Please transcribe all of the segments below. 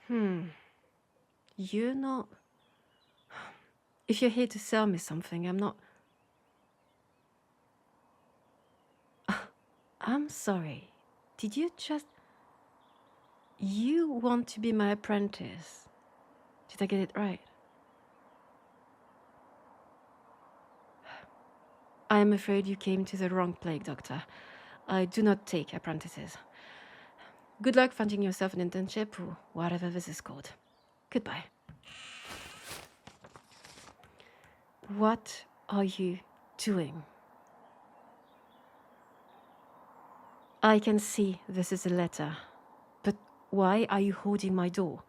You're not... If you're here to sell me something, I'm not... I'm sorry. Did you just... You want to be my apprentice? Did I get it right? I am afraid you came to the wrong plague, Doctor. I do not take apprentices. Good luck finding yourself an internship or whatever this is called. Goodbye. What are you doing? I can see this is a letter, but why are you holding my door?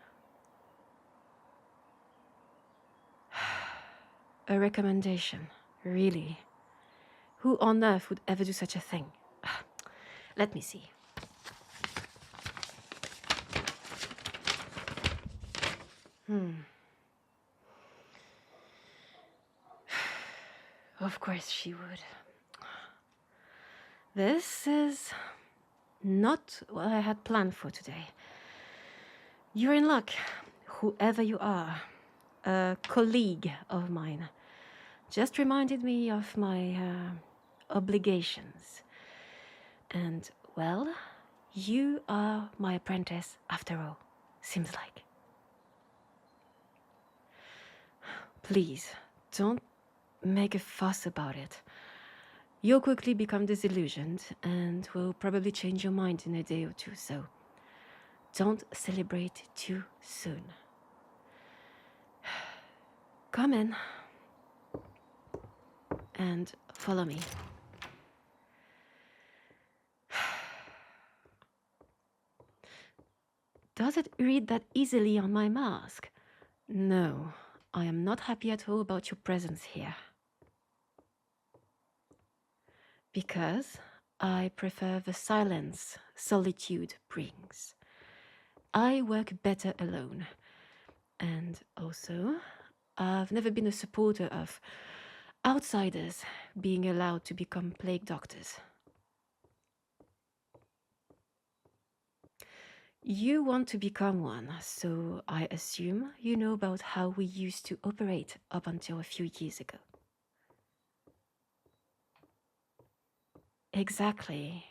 A recommendation, really? Who on earth would ever do such a thing? Let me see. Of course she would. This is not what I had planned for today. You're in luck, whoever you are. A colleague of mine just reminded me of my obligations. And, well, you are my apprentice after all, seems like. Please, don't make a fuss about it. You'll quickly become disillusioned and will probably change your mind in a day or two, so don't celebrate too soon. Come in and follow me. Does it read that easily on my mask? No, I am not happy at all about your presence here. Because I prefer the silence solitude brings. I work better alone. And also, I've never been a supporter of outsiders being allowed to become plague doctors. You want to become one, so I assume you know about how we used to operate up until a few years ago. Exactly.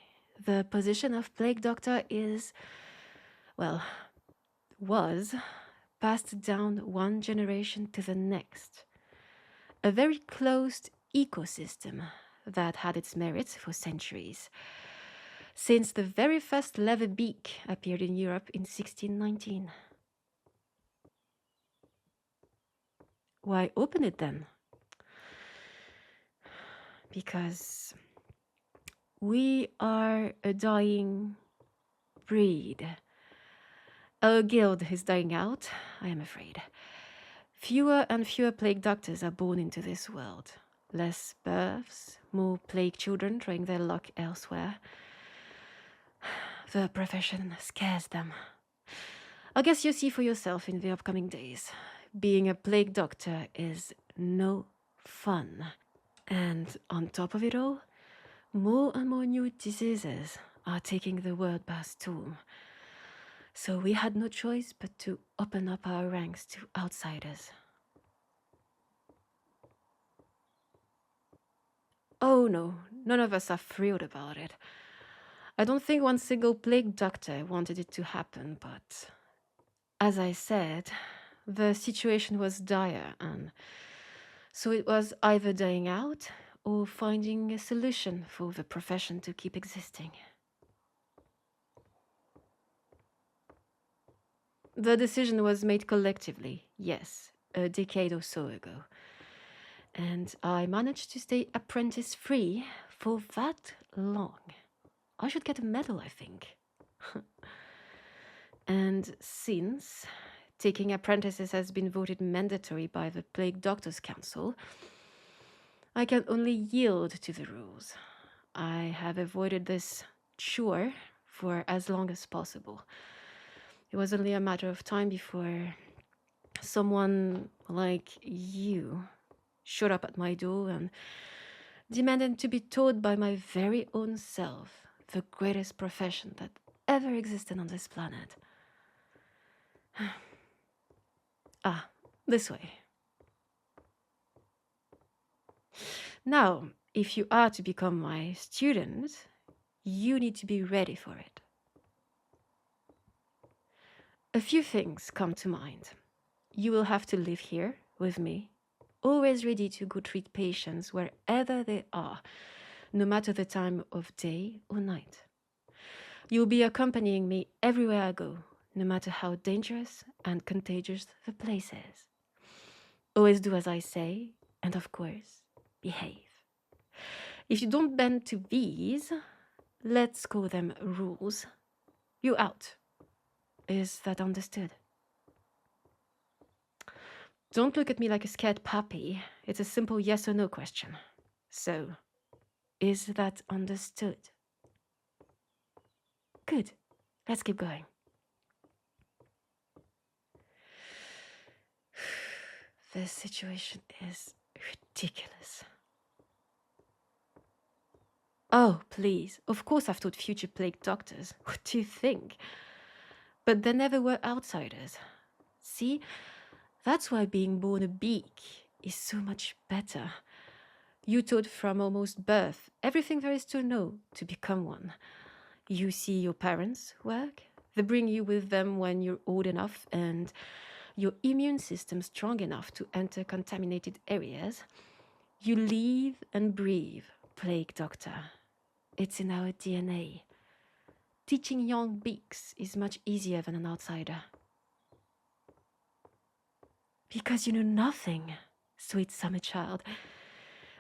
The position of plague doctor is, well, was passed down one generation to the next. A very closed ecosystem that had its merits for centuries, since the very first leather beak appeared in Europe in 1619. Why open it then? Because we are a dying breed. Our guild is dying out, I am afraid. Fewer and fewer plague doctors are born into this world. Less births, more plague children trying their luck elsewhere. The profession scares them. I guess you'll see for yourself in the upcoming days. Being a plague doctor is no fun. And on top of it all, more and more new diseases are taking the world by storm. So we had no choice but to open up our ranks to outsiders. Oh no, none of us are thrilled about it. I don't think one single plague doctor wanted it to happen, but as I said, the situation was dire, and so it was either dying out or finding a solution for the profession to keep existing. The decision was made collectively, yes, a decade or so ago. And I managed to stay apprentice-free for that long. I should get a medal, I think. And since taking apprentices has been voted mandatory by the Plague Doctors Council, I can only yield to the rules. I have avoided this chore for as long as possible. It was only a matter of time before someone like you showed up at my door and demanded to be taught by my very own self the greatest profession that ever existed on this planet. Ah, this way. Now, if you are to become my student, you need to be ready for it. A few things come to mind. You will have to live here with me, always ready to go treat patients wherever they are, no matter the time of day or night. You'll be accompanying me everywhere I go, no matter how dangerous and contagious the place is. Always do as I say, and of course, behave. If you don't bend to these, let's call them rules, you're out. Is that understood? Don't look at me like a scared puppy. It's a simple yes or no question. So, is that understood? Good. Let's keep going. This situation is ridiculous. Oh, please. Of course I've taught future plague doctors. What do you think? But they never were outsiders. See? That's why being born a beak is so much better. You taught from almost birth everything there is to know to become one. You see your parents work. They bring you with them when you're old enough and your immune system strong enough to enter contaminated areas. You live and breathe, plague doctor. It's in our DNA. Teaching young beaks is much easier than an outsider. Because you know nothing, sweet summer child.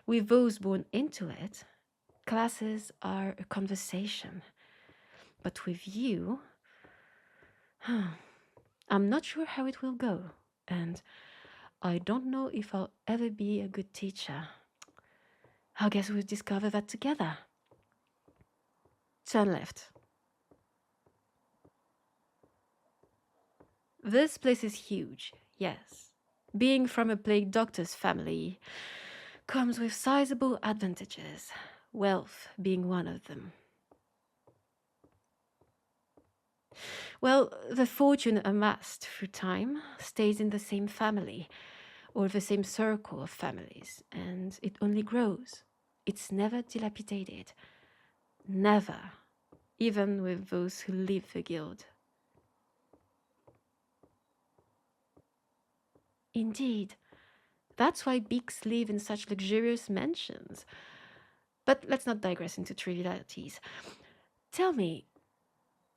With those born into it, classes are a conversation. But with you, I'm not sure how it will go, and I don't know if I'll ever be a good teacher. I guess we'll discover that together. Turn left. This place is huge, yes. Being from a plague doctor's family comes with sizable advantages, wealth being one of them. Well, the fortune amassed through time stays in the same family or the same circle of families, and it only grows. It's never dilapidated. Never. Even with those who leave the guild. Indeed. That's why beaks live in such luxurious mansions. But let's not digress into trivialities. Tell me,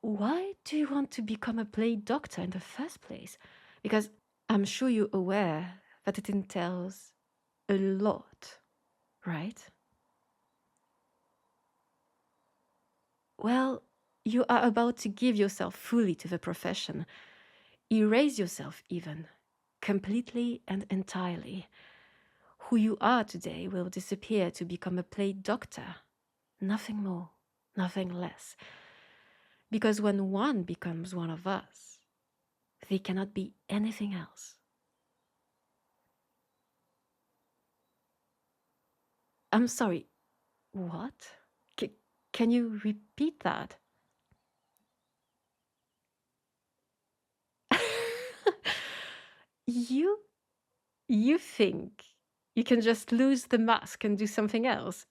why do you want to become a plague doctor in the first place? Because I'm sure you're aware that it entails a lot, right? Well, you are about to give yourself fully to the profession. Erase yourself even, completely and entirely. Who you are today will disappear to become a plague doctor. Nothing more, nothing less. Because when one becomes one of us, they cannot be anything else. I'm sorry, what? Can you repeat that? you you think you can just lose the mask and do something else?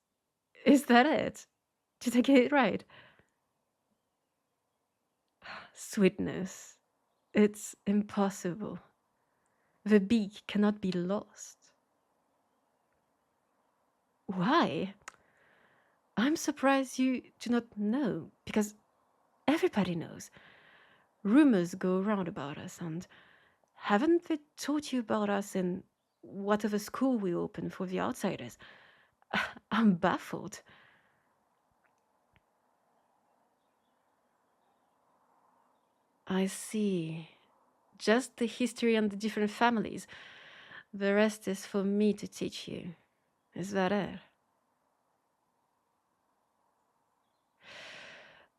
Is that it? Did I get it right? Sweetness. It's impossible. The beak cannot be lost. Why? I'm surprised you do not know, because everybody knows. Rumors go around about us, and haven't they taught you about us in whatever school we open for the outsiders? I'm baffled. I see. Just the history and the different families. The rest is for me to teach you. Is that it?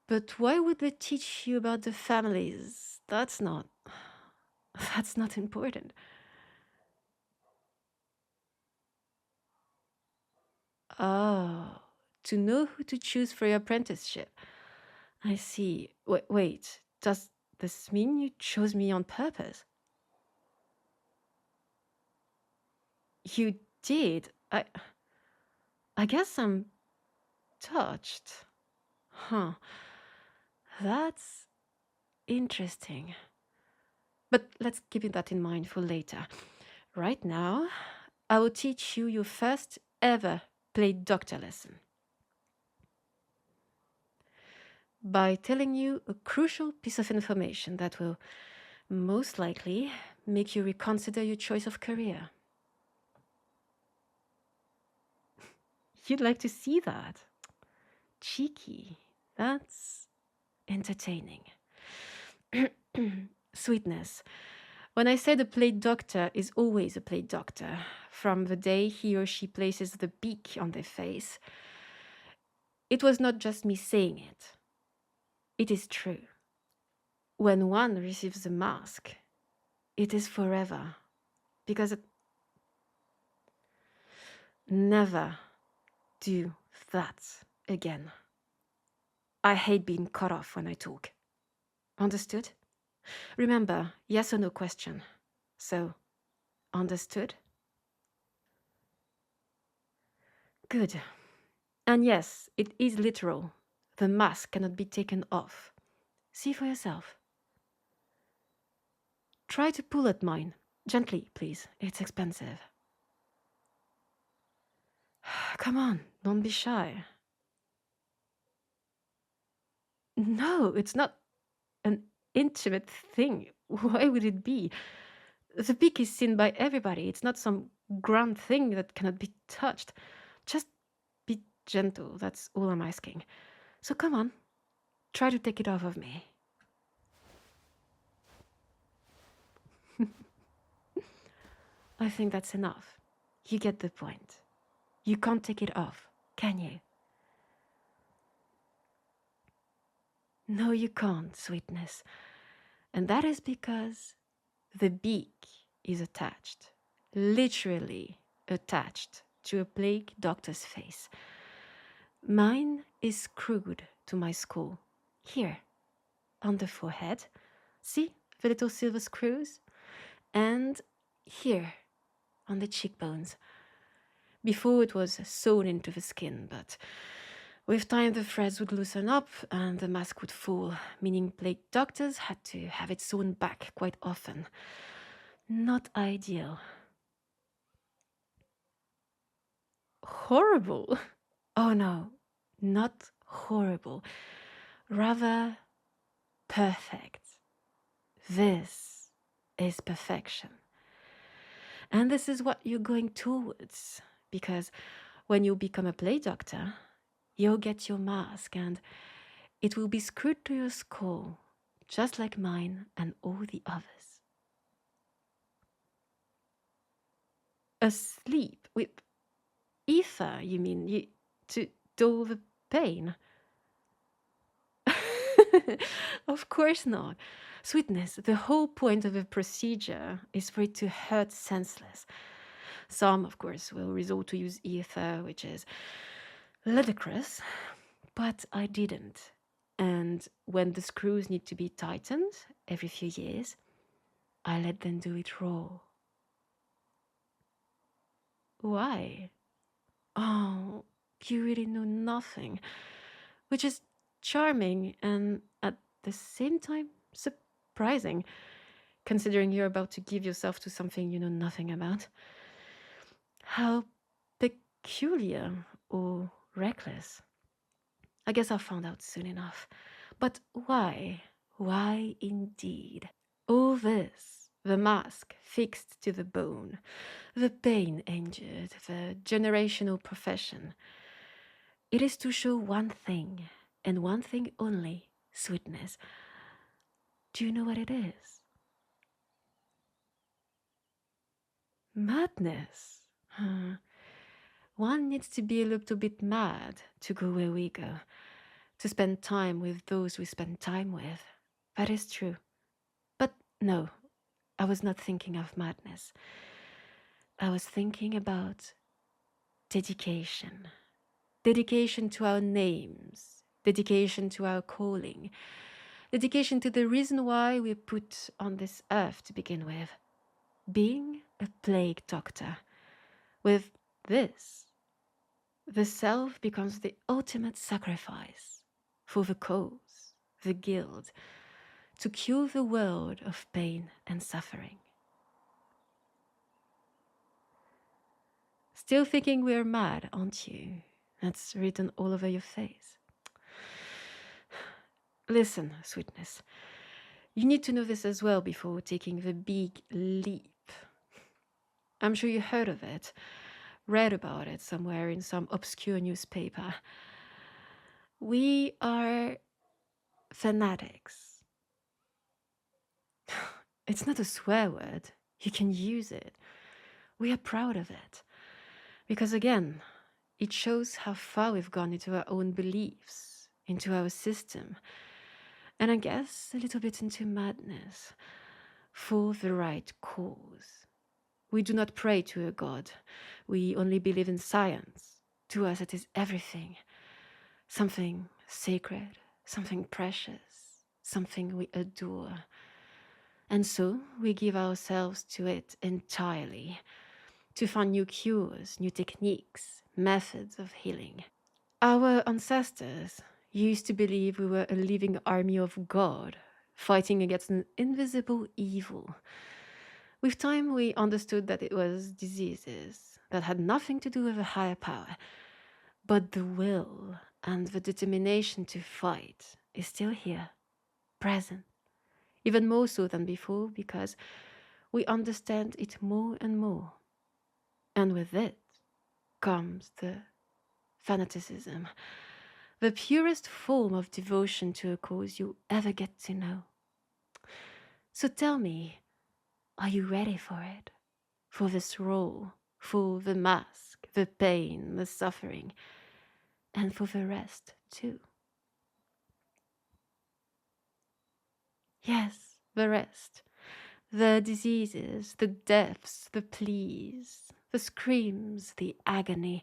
But why would they teach you about the families? That's not important. Oh, to know who to choose for your apprenticeship. I see. Wait, does this mean you chose me on purpose? You did. I guess I'm touched. Huh. That's interesting. But let's keep that in mind for later. Right now, I will teach you your first ever play doctor lesson by telling you a crucial piece of information that will most likely make you reconsider your choice of career. You'd like to see that? Cheeky. That's entertaining. Sweetness. When I say the plague doctor is always a plague doctor, from the day he or she places the beak on their face, it was not just me saying it. It is true. When one receives the mask, it is forever, because it never do that again. I hate being cut off when I talk. Understood? Remember, yes or no question. So, understood? Good. And yes, it is literal. The mask cannot be taken off. See for yourself. Try to pull at mine. Gently, please. It's expensive. Come on, don't be shy. No, it's not an intimate thing. Why would it be? The beak is seen by everybody. It's not some grand thing that cannot be touched. Just be gentle. That's all I'm asking. So come on, try to take it off of me. I think that's enough. You get the point. You can't take it off, can you? No, you can't, sweetness. And that is because the beak is attached, literally attached to a plague doctor's face. Mine is screwed to my skull, here, on the forehead. See the little silver screws? And here, on the cheekbones. Before it was sewn into the skin, but with time the threads would loosen up and the mask would fall, meaning plague doctors had to have it sewn back quite often. Not ideal. Horrible? Oh no, not horrible. Rather perfect. This is perfection. And this is what you're going towards, because when you become a play doctor, you'll get your mask and it will be screwed to your skull, just like mine and all the others. Asleep with ether, you mean, to dull the pain? Of course not. Sweetness, the whole point of a procedure is for it to hurt senseless. Some, of course, will resort to use ether, which is ludicrous, but I didn't. And when the screws need to be tightened every few years, I let them do it raw. Why? Oh, you really know nothing, which is charming and at the same time surprising, considering you're about to give yourself to something you know nothing about. How peculiar or reckless. I guess I'll find out soon enough. But why? Why indeed? All this, the mask fixed to the bone, the pain injured, the generational profession. It is to show one thing, and one thing only, sweetness. Do you know what it is? Madness. One needs to be a little bit mad to go where we go, to spend time with those we spend time with. That is true. But no, I was not thinking of madness. I was thinking about dedication. Dedication to our names, dedication to our calling, Dedication to the reason why we're put on this earth to begin with. Being a plague doctor. With this, the self becomes the ultimate sacrifice for the cause, the guild, to cure the world of pain and suffering. Still thinking we're mad, aren't you? That's written all over your face. Listen, sweetness. You need to know this as well before taking the big leap. I'm sure you heard of it, read about it somewhere in some obscure newspaper. We are fanatics. It's not a swear word. You can use it. We are proud of it. Because again, it shows how far we've gone into our own beliefs, into our system, and I guess a little bit into madness, for the right cause. We do not pray to a god. We only believe in science. To us it is everything. Something sacred, something precious, something we adore. And so we give ourselves to it entirely, to find new cures, new techniques, methods of healing. Our ancestors used to believe we were a living army of God, fighting against an invisible evil. With time, we understood that it was diseases that had nothing to do with a higher power, but the will and the determination to fight is still here, present, even more so than before because we understand it more and more. And with it comes the fanaticism, the purest form of devotion to a cause you ever get to know. So tell me, are you ready for it? For this role, for the mask, the pain, the suffering, and for the rest too? Yes, the rest. The diseases, the deaths, the pleas, the screams, the agony,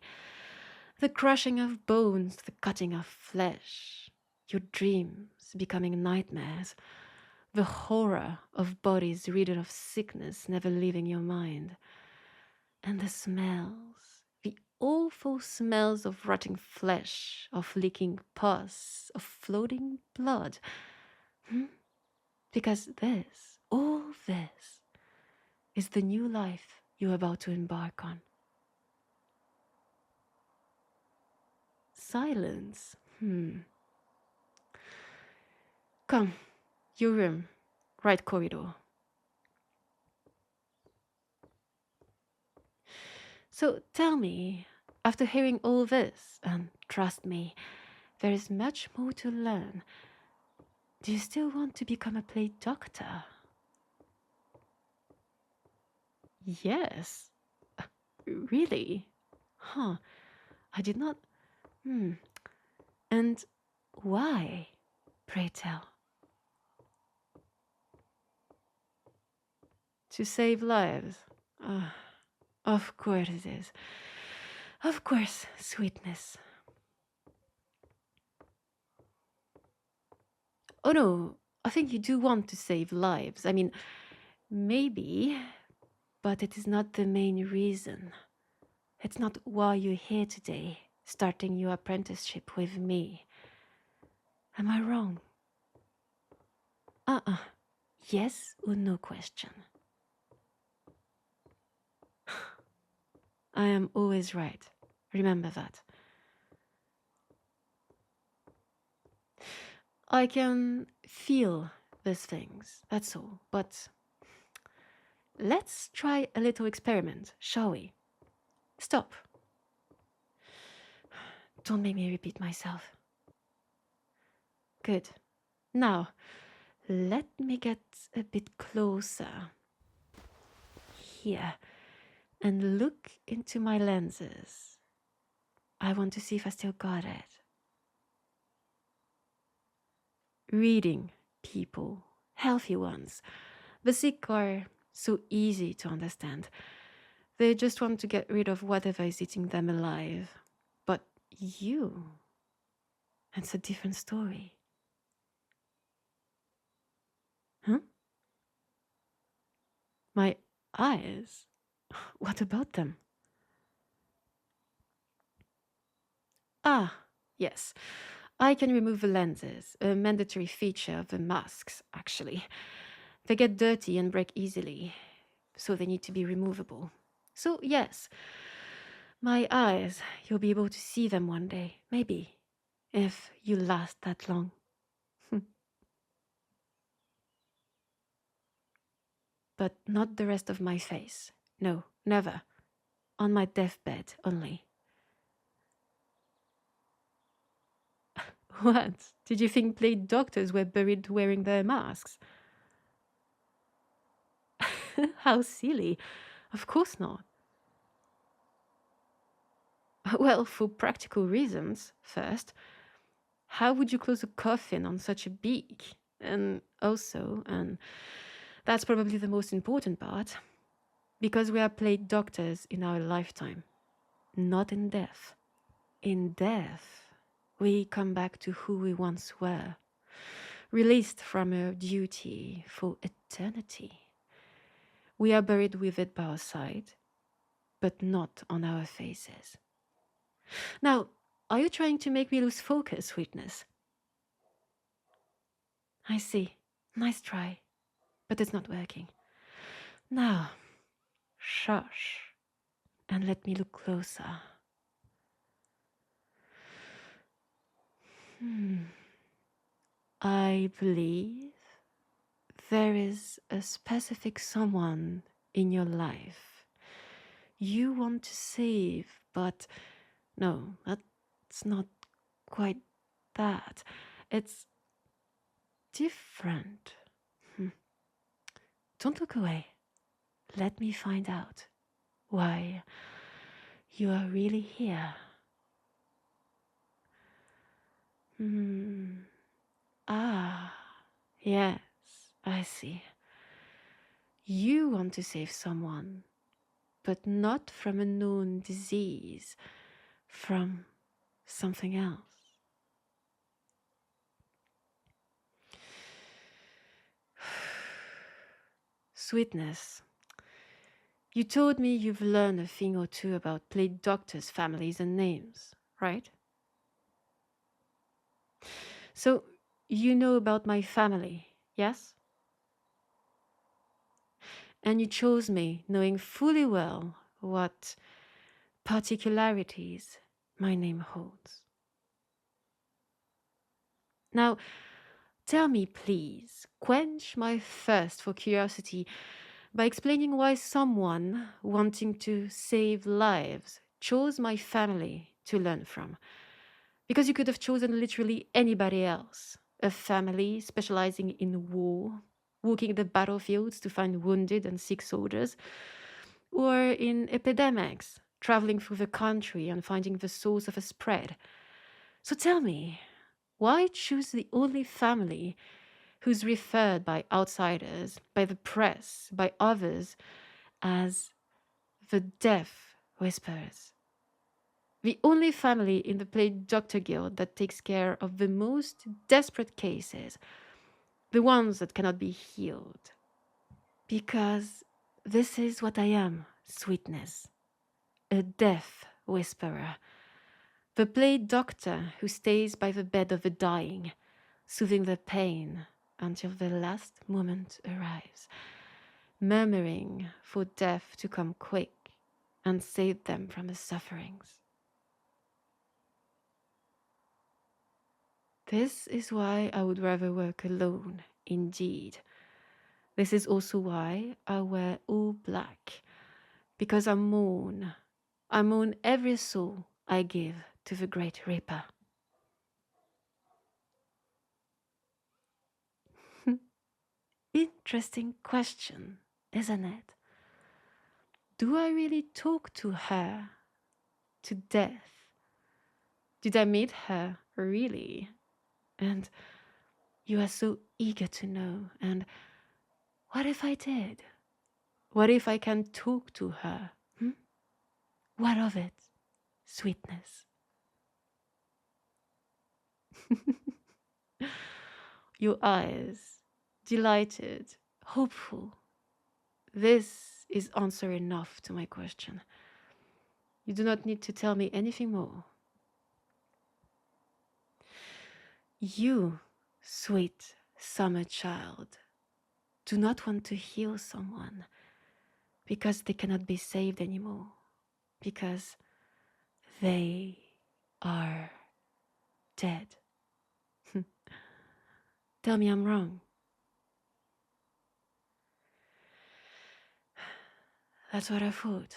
the crushing of bones, the cutting of flesh, your dreams becoming nightmares, the horror of bodies ridden of sickness never leaving your mind, and the smells, the awful smells of rotting flesh, of leaking pus, of floating blood. Because this, all this, is the new life you're about to embark on. Silence. Come, your room, right corridor. So tell me, after hearing all this, and trust me, there is much more to learn, do you still want to become a plague doctor? Yes. Really? Huh. I did not... And why, pray tell? To save lives. Of course it is. Of course, sweetness. Oh no, I think you do want to save lives. I mean, maybe, but it is not the main reason. It's not why you're here today, starting your apprenticeship with me. Am I wrong? Yes or no question. I am always right. Remember that. I can feel these things, that's all. But let's try a little experiment, shall we? Stop. Don't make me repeat myself. Good. Now, let me get a bit closer. Here. And look into my lenses. I want to see if I still got it. Reading people, healthy ones. The sick are so easy to understand. They just want to get rid of whatever is eating them alive. But you, it's a different story. Huh? My eyes? What about them? Ah, yes. I can remove the lenses, a mandatory feature of the masks, actually. They get dirty and break easily, so they need to be removable. So, yes, my eyes, you'll be able to see them one day, maybe, if you last that long. But not the rest of my face. No, never. On my deathbed only. What? Did you think plague doctors were buried wearing their masks? How silly. Of course not. Well, for practical reasons, first. How would you close a coffin on such a beak? And also, and that's probably the most important part, because we are plague doctors in our lifetime, not in death. In death, we come back to who we once were, released from our duty for eternity. We are buried with it by our side, but not on our faces. Now, are you trying to make me lose focus, witness? I see. Nice try. But it's not working. Now, shush, and let me look closer. I believe there is a specific someone in your life you want to save, but no, that's not quite that. It's different. Don't look away. Let me find out why you are really here. Ah, yes, I see. You want to save someone, but not from a known disease, from something else. Sweetness, you told me you've learned a thing or two about plague doctors' families and names, right? So, you know about my family, yes? And you chose me knowing fully well what particularities my name holds. Now, tell me, please, quench my thirst for curiosity by explaining why someone wanting to save lives chose my family to learn from. Because you could have chosen literally anybody else. A family specializing in war, walking the battlefields to find wounded and sick soldiers, or in epidemics, traveling through the country and finding the source of a spread. So tell me, why choose the only family who's referred by outsiders, by the press, by others as the Death Whisperers? The only family in the Plague Doctor Guild that takes care of the most desperate cases, the ones that cannot be healed. Because this is what I am, Sweetness. A Death Whisperer. The Plague Doctor who stays by the bed of the dying, soothing their pain until the last moment arrives, murmuring for death to come quick and save them from the sufferings. This is why I would rather work alone, indeed. This is also why I wear all black, because I mourn every soul I give to the Great Reaper. Interesting question, isn't it? Do I really talk to her, to death? Did I meet her, really? And you are so eager to know, and what if I did? What if I can talk to her? What of it, Sweetness? Your eyes, delighted, hopeful. This is answer enough to my question. You do not need to tell me anything more. You, sweet summer child, do not want to heal someone because they cannot be saved anymore, because they are dead. Tell me I'm wrong. That's what I thought.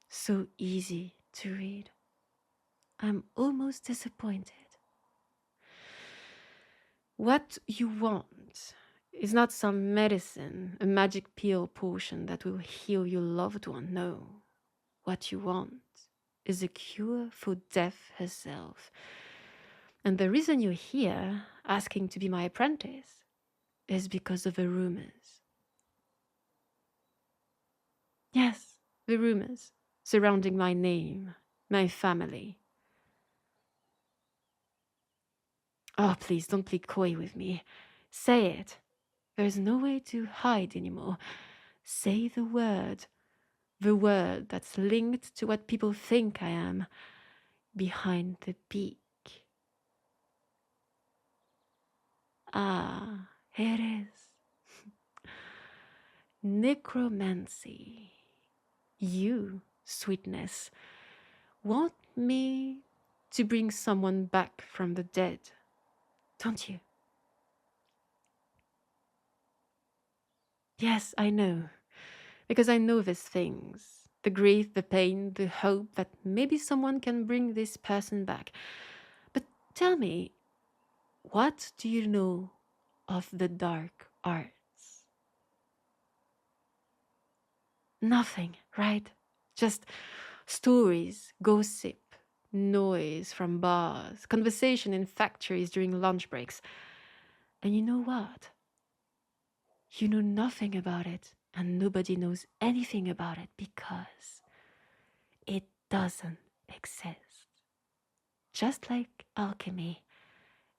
So easy to read. I'm almost disappointed. What you want is not some medicine, a magic pill potion that will heal your loved one. No. What you want is a cure for death herself. And the reason you're here asking to be my apprentice is because of the rumors. Yes, the rumors surrounding my name, my family. Oh, please don't play coy with me. Say it. There's no way to hide anymore. Say the word that's linked to what people think I am behind the beak. Ah, here it is. Necromancy. You, sweetness, want me to bring someone back from the dead, don't you? Yes, I know. Because I know these things. The grief, the pain, the hope that maybe someone can bring this person back. But tell me, what do you know of the dark arts? Nothing, right? Just stories, gossip, noise from bars, conversation in factories during lunch breaks. And you know what? You know nothing about it, and nobody knows anything about it because it doesn't exist. Just like alchemy,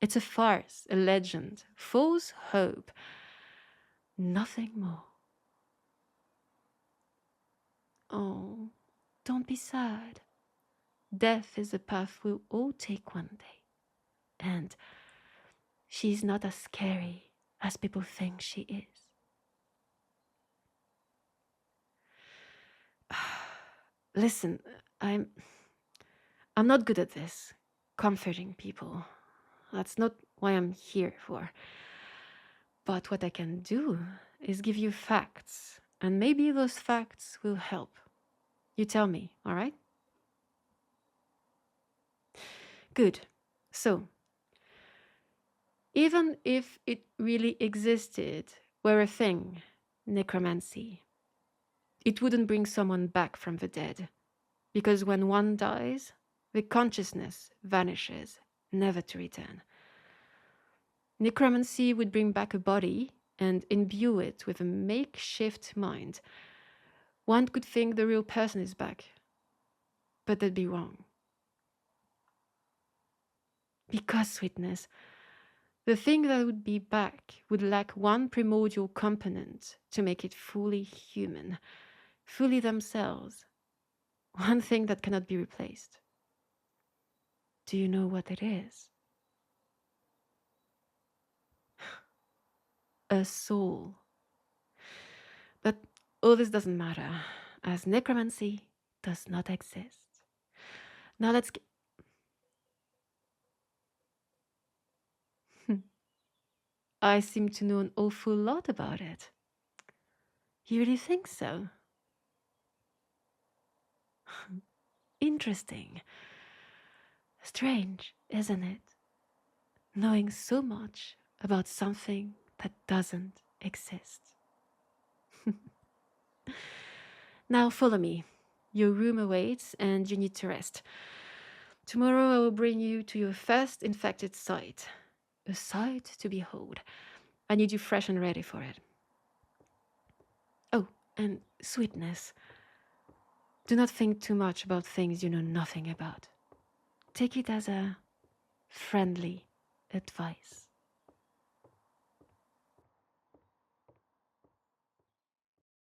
it's a farce, a legend, false hope, nothing more. Oh, don't be sad. Death is a path we'll all take one day. And she's not as scary as people think she is. Listen, I'm not good at this, comforting people. That's not what I'm here for. But what I can do is give you facts, and maybe those facts will help. You tell me, all right? Good. So, even if it really existed, were a thing, necromancy, it wouldn't bring someone back from the dead. Because when one dies, the consciousness vanishes, never to return. Necromancy would bring back a body and imbue it with a makeshift mind. One could think the real person is back, but that'd be wrong. Because, sweetness, the thing that would be back would lack one primordial component to make it fully human, fully themselves. One thing that cannot be replaced. Do you know what it is? A soul. But all this doesn't matter, as necromancy does not exist. Now let's get... I seem to know an awful lot about it. You really think so? Interesting. Strange, isn't it? Knowing so much about something that doesn't exist. Now follow me. Your room awaits and you need to rest. Tomorrow I will bring you to your first infected site. A sight to behold. I need you fresh and ready for it. Oh, and sweetness. Do not think too much about things you know nothing about. Take it as a friendly advice.